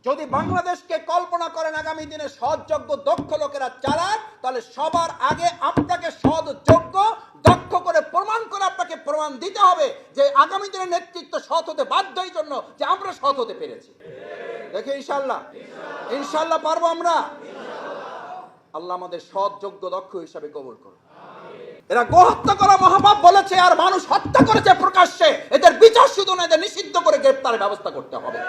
যদি বাংলাদেশকে কল্পনা করেন আগামী দিনে সৎ যোগ্য দক্ষ লোকেরা চালান, তাহলে সবার আগে আপনাকে সৎ যোগ্য দক্ষ করে আপনাকে প্রমাণ দিতে হবে যে আগামী দিনের নেতৃত্ব সৎ হতে বাধ্য, এই জন্য যে আমরা সৎ হতে পেরেছি। দেখে ইনশাল্লাহ ইনশাল্লাহ পারবো আমরা। আল্লাহ আমাদের সৎ যোগ্য দক্ষ হিসাবে কবুল করুন। এরা গোহত্যা করা মহাপাপ বলেছে আর মানুষ হত্যা করেছে প্রকাশ্যে, এদের বিচার শুধু না, এদের নিষিদ্ধ করে গ্রেফতারের ব্যবস্থা করতে হবে।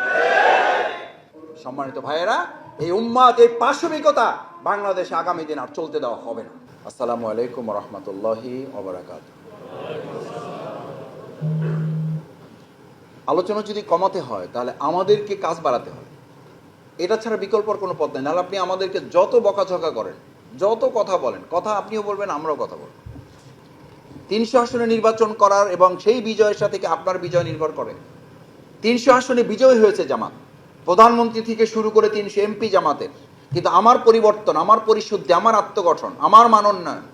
সম্মানিত ভাইয়েরা, এই উম্মাদ, এই পাশবিকতা বাংলাদেশে আগামী দিন আর চলতে দেওয়া হবে না। আসসালামু আলাইকুম ওয়া রাহমাতুল্লাহি ওয়া বারাকাতুহু। আলোচনা যদি কমাতে হয় তাহলে আমাদেরকে কাজ বাড়াতে হবে, এটা ছাড়া বিকল্পর কোনো পথ নেই। নাহলে আপনি আমাদেরকে যত বকাঝকা করেন, যত কথা বলেন, কথা আপনিও বলবেন, আমরাও কথা বলবো। 300 আসনে নির্বাচন করার এবং সেই বিজয়ের সাথে আপনার বিজয় নির্ভর করে। 300 আসনে বিজয় হয়েছে জামাত, প্রধানমন্ত্রী থেকে শুরু করে 300 এমপি জামাতের। কিন্তু আমার পরিবর্তন, আমার পরিশুদ্ধি, আমার আত্মগঠন, আমার মানোন্নয়ন,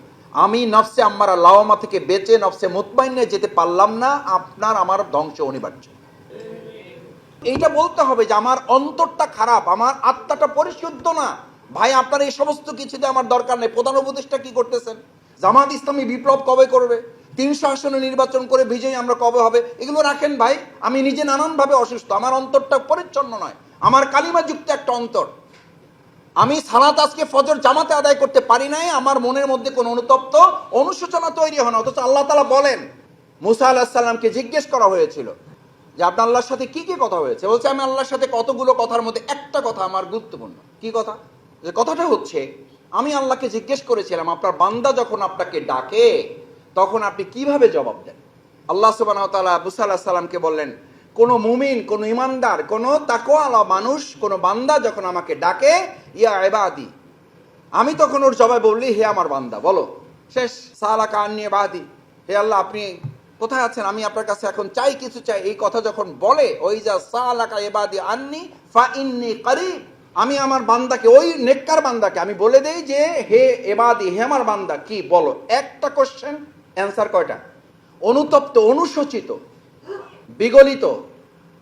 আমি নফসে আম্মারা লাওয়ামা থেকে বেঁচে নফসে মুতমাইন্নে যেতে পারলাম না, আপনার আমার ধ্বংস অনিবার্য। এইটা বলতে হবে যে আমার অন্তরটা খারাপ, আমার আত্মাটা পরিশুদ্ধ না। ভাই, আপনার এই সমস্ত কিছুতে আমার দরকার নেই। প্রধান উপদেষ্টা কি করতেছেন? জামাত ইসলামী বিপ্লব কবে করবে? 300 আসনে নির্বাচন করে বিজয়ী আমরা কবে হবে? এগুলো রাখেন ভাই। আমি নিজে নানানভাবে অসুস্থ, আমার অন্তরটা পরিচ্ছন্ন নয়, আমার কালিমা যুক্ত একটা অন্তর। আমি সালাত আজকে ফজর জামাতে আদায় করতে পারি নাই, আমার মনের মধ্যে কোনো অনুতপ্ত অনুশোচনা তৈরি হয় না। অথচ আল্লাহ তাআলা বলেন, মুসা আলাইহিস সালামকে জিজ্ঞেস করা হয়েছিল যে আপনার আল্লাহর সাথে কি কি কথা হয়েছে? বলছে আমি আল্লাহর সাথে কতগুলো কথার মধ্যে একটা কথা আমার গুরুত্বপূর্ণ। কি কথা? যে কথাটা হচ্ছে, আমি আল্লাহকে জিজ্ঞেস করেছিলাম আপনার বান্দা যখন আপনাকে ডাকে তখন আপনি কিভাবে জবাব দেন। আল্লাহ সুবহানাহু ওয়া তাআলা মুসা আলাইহিস সালামকে বললেন, কোন মুমিন, কোন ইমানদার, কোন তাকওয়াওয়ালা মানুষ, কোন বান্দা যখন আমাকে ডাকে, ইয়া ইবাদি, আমি তখন ওর জবাবে বললি, হে আমার বান্দা, বলো। শেষ। সালাকা আন্নি ইবাদি, হে আল্লাহ আপনি কোথায় আছেন, আমি আপনার কাছে এখন চাই, কিছু চাই। এই কথা যখন বলে, ওই যা সালাকা ইবাদি আন্নি ফা ইন্নী করিব, আমি আমার বান্দাকে, ওই নেককার বান্দাকে আমি বলে দেই যে হে ইবাদি, হে আমার বান্দা, কি বলো। একটা কোশ্চেন, অ্যান্সার কয়টা? অনুতপ্ত, অনুশোচিত, বিগলিত,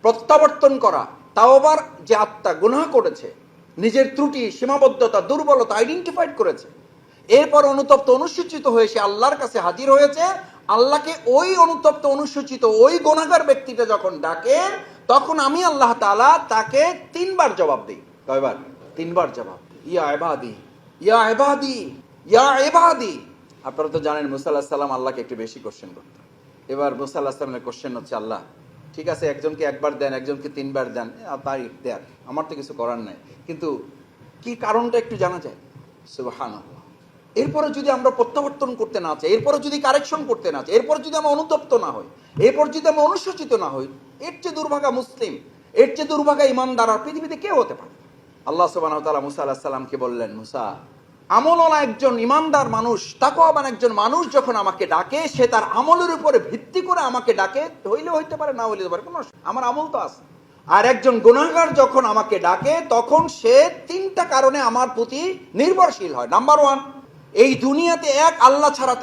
প্রত্যাবর্তন করা, তাও আবার যে আত্মা গুনাহ করেছে, নিজের ত্রুটি, সীমাবদ্ধতা, দুর্বলতা আইডেন্টিফাইড করেছে, এরপর অনুতপ্ত অনুসূচিত হয়ে সে আল্লাহর কাছে হাজির হয়েছে। আল্লাহকে ওই অনুতপ্ত অনুসূচিত ওই গুনাহগার ব্যক্তিটা যখন ডাকে, তখন আমি আল্লাহ তাআলা তাকে 3 বার জবাব দিই। কয়বার? 3 বার জবাব। ইয়া ইবাদি, ইয়া ইবাদি, ইয়া ইবাদি। আপনারা তো জানেন মুসা আলাইহিস সালাম আল্লাহকে একটু বেশি কোশ্চেন করতেন। এবার মুসা আলাইহিস সালামের কোশ্চেন হচ্ছে, আল্লাহ ঠিক আছে, একজনকে একবার দেন, একজনকে 3 বার দেন, তাই দেন, আমার তো কিছু করার নাই, কিন্তু কি কারণটা একটু জানা যায়? সুবহানাল্লাহ। এরপরে যদি আমরা প্রত্যাবর্তন করতে না চাই, এরপরে যদি কারেকশন করতে না চাই, এরপর যদি আমরা অনুতপ্ত না হই, এরপর যদি আমরা অনুশোচিত না হই, এর চেয়ে দুর্ভাগা মুসলিম, এর চেয়ে দুর্ভাগা ইমানদার আর পৃথিবীতে কেউ হতে পারে। আল্লাহ সুবহানাহু ওয়া তাআলা মুসা আলাইহিস সালামকে বললেন, মুসা, আমলওয়ালা একজন ইমানদার মানুষ, তাকওয়াবান একজন মানুষ যখন আমাকে ডাকে, সে তার আমলের উপরে ভিত্তি করে আমাকে ডাকে, হইলে হইতে পারে, না হইলে পারে, কোনো আমার আমল তো আছে। আর একজন গুনাহগার যখন আমাকে ডাকে, তখন সে 3টা কারণে আমার প্রতি নির্ভরশীল হয়। নাম্বার 1, এই দুনিয়াতে এক আল্লাহ ছাড়া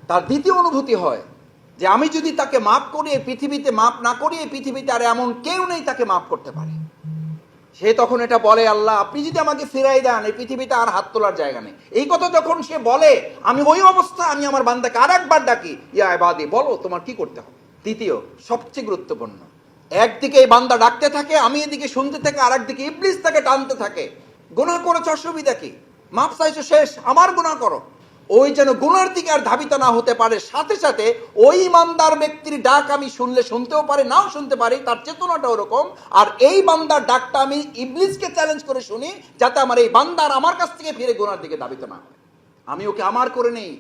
তার দ্বিতীয় অনুভূতি হয় যে আমি যদি তাকে মাফ করি, এই পৃথিবীতে মাফ না করি, এই পৃথিবীতে আর এমন কেউ নেই তাকে মাফ করতে পারে। সে তখন এটা বলে, আল্লাহ আপনি যদি আমাকে ফিরাই দেন, এই পৃথিবীতে আর হাত তোলার জায়গা নেই। এই কথা যখন সে বলে, আমি ওই অবস্থায় আমি আমার বান্দাকে আরেকবার ডাকি, ইয়া ইবাদি, বলো তোমার কি করতে হবে। তৃতীয়, সবচেয়ে গুরুত্বপূর্ণ, একদিকে এই বান্দা ডাকতে থাকে, আমি এদিকে শুনতে থাকি, আর একদিকে ইবলিস তাকে টানতে থাকে। গুনাহ করেছ, অসুবিধা কি, মাপ চাইছো, শেষ, আমার গুনাহ করো। ওই যেন গুনার দিকে আর ধাবিত না হতে পারে। সাথে সাথে ওই ইমানদার ব্যক্তির ডাক আমি শুনলে শুনতেও পারি, নাও শুনতে পারি, তার চেতনাটা ওরকম। আর এই বান্দার ডাকটা আমি ইবলিসকে চ্যালেঞ্জ করে শুনি, যাতে আমার এই বান্দার আমার কাছ থেকে ফিরে গুনার দিকে ধাবিত না হয়। আমি ওকে আমার করে নেই,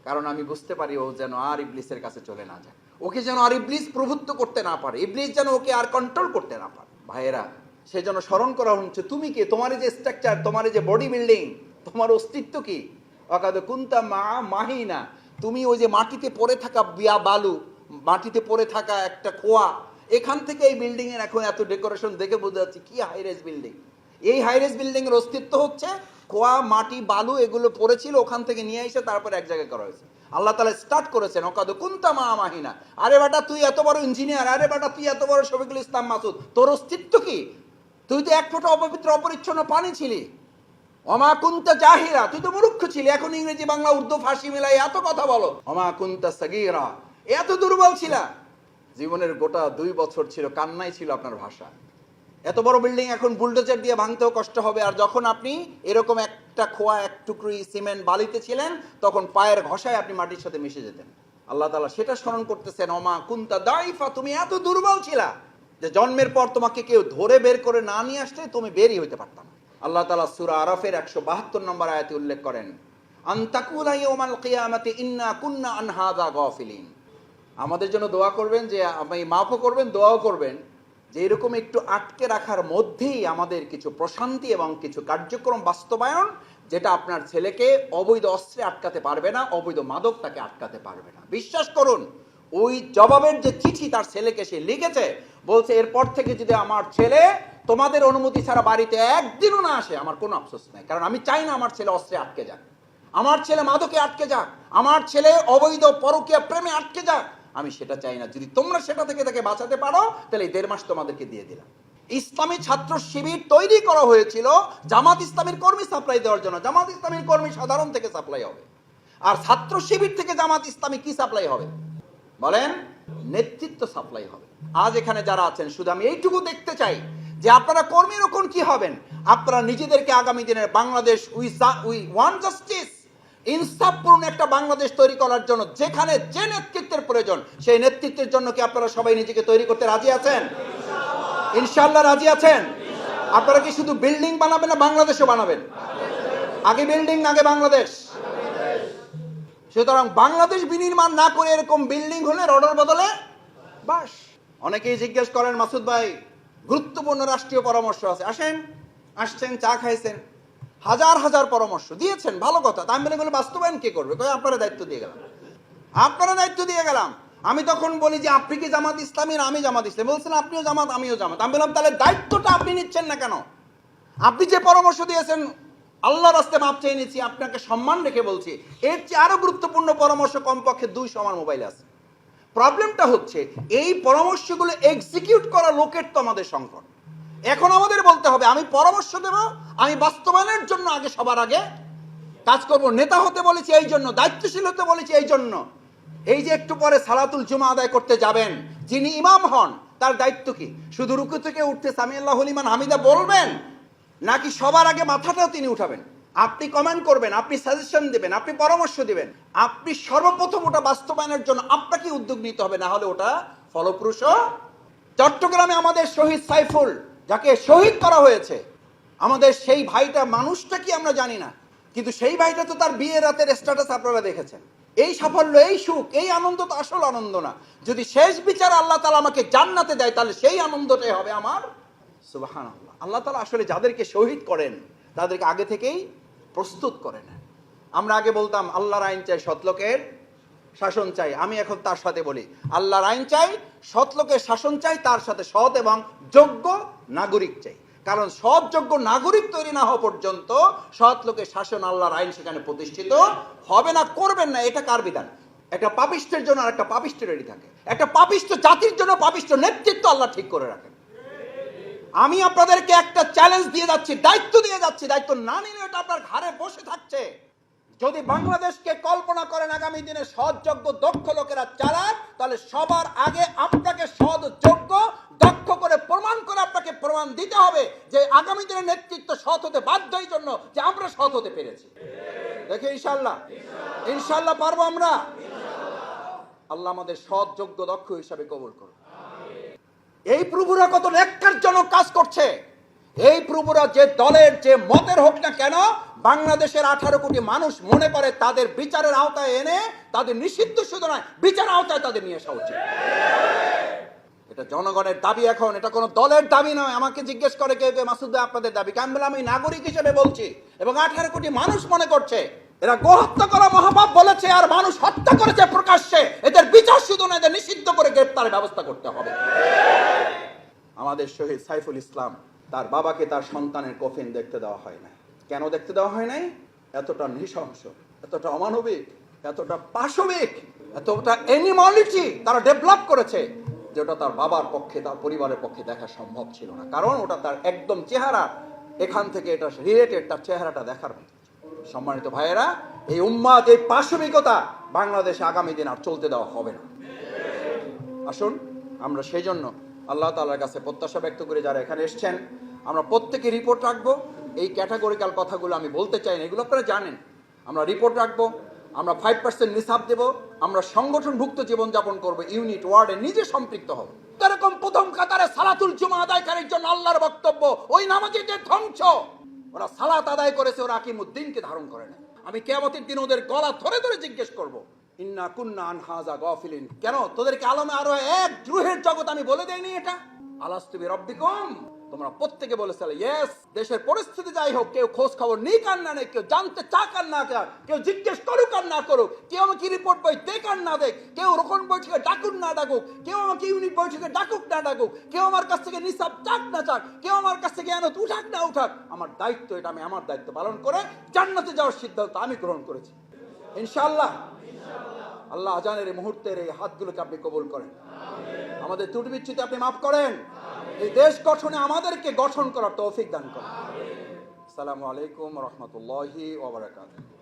কারণ আমি বুঝতে পারি ও যেন আর ইবলিসের কাছে চলে না যায়, ওকে যেন আর ইবলিস প্রভুত্ব করতে না পারে, ইবলিস যেন ওকে আর কন্ট্রোল করতে না পারে। ভাইয়েরা, সে যেন স্মরণ করা হচ্ছে, তুমি কে, তোমার যে স্ট্রাকচার, তোমার যে বডি বিল্ডিং, তোমার অস্তিত্ব কি। অকাদ কুনতা মা মাহিনা, তুমি ওই যে মাটিতে পড়ে থাকা বালু, মাটিতে পড়ে থাকা একটা খোয়া, এখান থেকে এই বিল্ডিং এর এখন এত ডেকোরেশন দেখে বোঝা যাচ্ছে কি হাইরেজ বিল্ডিং। এই হাইরেজ বিল্ডিং এর অস্তিত্ব হচ্ছে খোয়া, মাটি, বালু, এগুলো পড়েছিল, ওখান থেকে নিয়ে এসে তারপর এক জায়গায় করা হয়েছে। আল্লাহ তাআলা স্টার্ট করেছেন, অকাদ কুনতা মা মাহিনা। আরে বেটা তুই এত বড় ইঞ্জিনিয়ার, আরে বেটা তুই এত বড় শফিকুল ইসলাম মাসুদ, তোর অস্তিত্ব কি? তুই তো এক ফোঁটা অপবিত্র অপরিচ্ছন্ন পানি ছিলি। ওমা কুনতা জাহিরা, তুই তো মূর্খ ছিলি। এখন ইংরেজি বাংলা উর্দু ফার্সি মিলাই এত কথা বলো। ওমা কুনতা সাগীরা, এত দুর্বল ছিলা। জীবনের গোটা 2 বছর ছিল কান্নাই ছিল আপনার ভাষা। এত বড় বিল্ডিং এখন বুলডোজার দিয়ে ভাঙতেও কষ্ট হবে। আর যখন আপনি এরকম একটা খোয়া এক টুকরি সিমেন্ট বালিতে ছিলেন, তখন পায়ের ঘষায় আপনি মাটির সাথে মিশে যেতেন। আল্লাহ তাআলা সেটা স্মরণ করতেছেন, ওমা কুনতা দাইফা, তুমি এত দুর্বল ছিলা যে জন্মের পর তোমাকে কেউ ধরে বের করে না নিয়ে আসলে তুমি বেরই হইতে পারতাম। আল্লাহ তাআলা সূরা আরাফের 172 নম্বর আয়াতে উল্লেখ করেন, আনতাকুলা ইয়াউমাল কিয়ামাতি ইন্না কুন্না আন হাযা গাফিলিন। আমাদের জন্য দোয়া করবেন, যে আপনি মাফও করবেন, দোয়াও করবেন, যে এরকম একটু আটকে রাখার মধ্যেই আমাদের কিছু প্রশান্তি এবং কিছু কার্যক্রম বাস্তবায়ন, যেটা আপনার ছেলেকে অবৈধ অস্ত্রে আটকাতে পারবে না, অবৈধ মাদক তাকে আটকাতে পারবে না। বিশ্বাস করুন, ওই জবাবের যে চিঠি তার ছেলেকে সে লিখেছে, বলছে এরপর থেকে যদি আমার ছেলে তোমাদের অনুমতি ছাড়া বাড়িতে একদিনও না আসে, আমার কোনো আফসোস নাই। কারণ আমি চাই না আমার ছেলে অস্ত্রে আটকে যাক, আমার ছেলে মাদকে আটকে যাক, আমার ছেলে অবৈধ পরকীয়া প্রেমে আটকে যাক, আমি সেটা চাই না। যদি তোমরা সেটা থেকে তাকে বাঁচাতে পারো, তাহলে এই 1.5 মাস তোমাদেরকে দিয়ে দিলাম। ইসলামী ছাত্র শিবির তৈরি করা হয়েছিল জামাত ইসলামীর কর্মী সাপ্লাই দেওয়ার জন্য। জামাত ইসলামীর কর্মী সাধারণ থেকে সাপ্লাই হবে, আর ছাত্র শিবির থেকে জামাত ইসলামী কি সাপ্লাই হবে বলেন? নেতৃত্ব সাপ্লাই হবে। আজ এখানে যারা আছেন, শুধু আমি এইটুকু দেখতে চাই যে আপনারা কর্মী রক্ষণ কি হবেন। আপনারা নিজেদেরকে আগামী দিনের বাংলাদেশ, উই ওয়ান্ট জাস্টিস, ইনসাফপূর্ণ একটা বাংলাদেশ তৈরি করার জন্য যেখানে যে নেতৃত্বের প্রয়োজন, সেই নেতৃত্বের জন্য কি আপনারা সবাই নিজেকে তৈরি করতে রাজি আছেন? ইনশাআল্লাহ রাজি আছেন? আপনারা কি শুধু বিল্ডিং বানাবেন না বাংলাদেশও বানাবেন? আগে বিল্ডিং, আগে বাংলাদেশ। সুতরাং বাংলাদেশ বিনির্মাণ না করে এরকম বিল্ডিং হলে রডের বদলে বাস। অনেকেই জিজ্ঞেস করেন, মাসুদ ভাই গুরুত্বপূর্ণ রাষ্ট্রীয় পরামর্শ আছে, আসেন, আসছেন, চা খাইছেন, হাজার হাজার পরামর্শ দিয়েছেন, ভালো কথা। তা আমি বলে বাস্তবায়ন কে করবে? আপনারা দায়িত্ব দিয়ে গেলাম, আপনারা দায়িত্ব দিয়ে গেলাম। আমি তখন বলি যে আপনি কি জামাত ইসলামীর? আমি জামাত ইসলামী। বলছেন আপনিও জামাত, আমিও জামাত। আমি বললাম তাহলে দায়িত্বটা আপনি নিচ্ছেন না কেন? আপনি যে পরামর্শ দিয়েছেন, আল্লাহর রাস্তায় মাপ চেয়ে নিচ্ছি, আপনাকে সম্মান রেখে বলছি, এর চেয়ে আরো গুরুত্বপূর্ণ পরামর্শ কমপক্ষে 200 আমার মোবাইলে আছে। প্রবলেমটা হচ্ছে এই পরামর্শগুলো এক্সিকিউট করা লোকের তো আমাদের সংকট। এখন আমাদের বলতে হবে, আমি পরামর্শ দেব, আমি বাস্তবায়নের জন্য আগে সবার আগে কাজ করব। নেতা হতে বলেছি এই জন্য, দায়িত্বশীল হতে বলেছি এই জন্য। এই যে একটু পরে সালাতুল জুমা আদায় করতে যাবেন, যিনি ইমাম হন তার দায়িত্ব কি? শুধু রুকু থেকে উঠতে সামি আল্লাহু লিমান হামিদা বলবেন, নাকি সবার আগে মাথাটাও তিনি উঠাবেন? আপনি কমেন্ট করবেন, আপনি সাজেশন দিবেন, আপনি পরামর্শ দিবেন। আপনি সর্বপ্রথম ওটা বাস্তবায়নের জন্য আপনাকে উদ্যোগ নিতে হবে, না হলে ওটা ফলপ্রসূ। চট্টগ্রামে আমাদের শহীদ সাইফুল, যাকে শহীদ করা হয়েছে, আমাদের সেই ভাইটা মানুষটা কি আমরা জানি না, কিন্তু সেই ভাইটা তো তার বিয়ের রাতের স্ট্যাটাস আপনারা দেখেছেন। এই সাফল্য, এই সুখ, এই আনন্দ তো আসল আনন্দ না। যদি শেষ বিচার আল্লাহ তাআলা আমাকে জান্নাতে দেয়, তাহলে সেই আনন্দটাই হবে আমার। সুবহানাল্লাহ। আল্লাহ তাআলা আসলে যাদেরকে শহীদ করেন তাদেরকে আগে থেকেই প্রস্তুত করেন। আমরা আগে বলতাম আল্লাহর আইন চাই, সৎলোকের শাসন চাই। আমি এখন তার সাথে বলি, আল্লাহর আইন চাই, সৎলোকের শাসন চাই, তার সাথে সৎ এবং যোগ্য নাগরিক চাই। কারণ সৎ যোগ্য নাগরিক তৈরি না হওয়া পর্যন্ত সৎ লোকের শাসন, আল্লাহর আইন সেখানে প্রতিষ্ঠিত হবে না, করবেন না। এটা কার বিধান? একটা পাপিষ্টের জন্য আর একটা পাপিষ্ঠ রেডি থাকে। একটা পাপিষ্ঠ জাতির জন্য পাপিষ্ঠ নেতৃত্ব আল্লাহ ঠিক করে রাখেন। আমি আপনাদেরকে একটা চ্যালেঞ্জ দিয়ে যাচ্ছি, দায়িত্ব দিয়ে যাচ্ছি। দায়িত্ব না নিলে এটা আপনার ঘাড়ে বসে থাকছে। যদি বাংলাদেশকে কল্পনা করেন আগামী দিনে সৎ যোগ্য দক্ষ লোকেরা চালান, তাহলে সবার আগে আপনাকে সৎ যোগ্য দক্ষ করে আপনাকে প্রমাণ দিতে হবে যে আগামী দিনের নেতৃত্ব সৎ হতে বাধ্য, এই জন্য যে আমরা সৎ হতে পেরেছি। দেখে ইনশাআল্লাহ, ইনশাআল্লাহ পারবো আমরা। আল্লাহ আমাদের সৎ যোগ্য দক্ষ হিসাবে কবুল করুন। এই প্রভুরা কত ন্যাক্কারজনক কাজ করছে। এই প্রভুরা যে দলের, যে মতের হোক না কেন, বাংলাদেশের 18 কোটি মানুষ মনে করে তাদের বিচারের আওতায় এনে তাদের নিষিদ্ধ শুধু নয়, বিচারের আওতায় তাদের নিয়ে আসা উচিত। এটা জনগণের দাবি। এখন এটা কোনো দলের দাবি নয়। আমাকে জিজ্ঞেস করে কেউ কেউ, মাসুদ ভাই আপনাদের দাবি? আমি বললাম আমি নাগরিক হিসেবে বলছি, এবং 18 কোটি মানুষ মনে করছে এরা গোহত্যা করা মহাপাপ বলেছে, আর মানুষ হত্যা করেছে প্রকাশ্যে। এদের বিচার শুধু না, এদের নিষিদ্ধ করে গ্রেফতারের ব্যবস্থা করতে হবে। আমাদের শহীদ সাইফুল ইসলাম, তার বাবাকে তার সন্তানের কফিন দেখতে দেওয়া হয় না। কেন দেখতে দেওয়া হয় নাই? এতটা নৃশংস, এতটা অমানবিক, এতটা পাশবিক, এতটা অ্যানিমালিটি তারা ডেভেলপ করেছে। যে ওটা তার বাবার পক্ষে, তার পরিবারের পক্ষে দেখা সম্ভব ছিল না, কারণ ওটা তার একদম চেহারা, এখান থেকে এটা রিলেটেড, তার চেহারাটা দেখার মতো। সম্মানিত ভাইয়েরা, এই উম্মাদ, এই পাশবিকতা বাংলাদেশে আগামী দিন আর চলতে দেওয়া হবে না। আসুন আমরা সেই জন্য আল্লাহ তাআলার কাছে প্রত্যাশা ব্যক্ত করে যারা এখানে এসছেন, আমরা প্রত্যেকে রিপোর্ট রাখবো। এই ক্যাটাগরিক্যাল কথাগুলো আমি বলতে চাই না, এগুলো আপনারা জানেন। আমরা রিপোর্ট রাখবো, আমরা 5% নিসাব দেব, আমরা সংগঠনভুক্ত জীবনযাপন করবো, ইউনিট ওয়ার্ডে নিজে সম্পৃক্ত হব। এরকম প্রথম কাতারে সালাতুল জুমা আদায়কারীর জন্য আল্লাহর বক্তব্য, ওই নামাজীদের ধ্বংস। ওরা সালাত আদায় করেছে, ওরা আকিমুদ্দিনকে ধারণ করে না। আমি কিয়ামতের দিন ওদের গলা ধরে ধরে জিজ্ঞেস করব, ইন্না কুন্না আন হাযা গাফিলিন, কেন তোদেরকে আলমে আরো এক দ্রোহের জগৎ আমি বলে দেইনি? এটা আলাস্তু বিরাব্বিকুম, তোমরা প্রত্যেকে বলেছিলে ইয়েস। দেশের পরিস্থিতি যাই হোক, কেউ খোঁজ খবর নিক আর না নেই, কেউ জানতে চাক আর না চাক, কেউ জিজ্ঞেস করুক আর না করুক, কেউ আমাকে রিপোর্ট বই দেখ আর না দেখ, কেউ রোকন বৈঠকে ডাকুক না ডাকুক, কেউ আমাকে ইউনিট বৈঠকে ডাকুক না ডাকুক, কেউ আমার কাছ থেকে নিসাব চাক না চাক, কেউ আমার কাছ থেকে এনত উঠাক না উঠাক, আমার দায়িত্ব এটা, আমি আমার দায়িত্ব পালন করে জান্নাতে যাওয়ার সিদ্ধান্ত আমি গ্রহণ করেছি ইনশাআল্লাহ। আল্লাহ আজানের এই মুহূর্তের এই হাতগুলোকে আপনি কবুল করেন, আমাদের ত্রুটি বিচ্যুতি আপনি মাফ করেন, এই দেশ গঠনে আমাদেরকে গঠন করার তৌফিক দান করেন। আসসালামু আলাইকুম ওয়া রাহমাতুল্লাহি ওয়া বারাকাতুহু।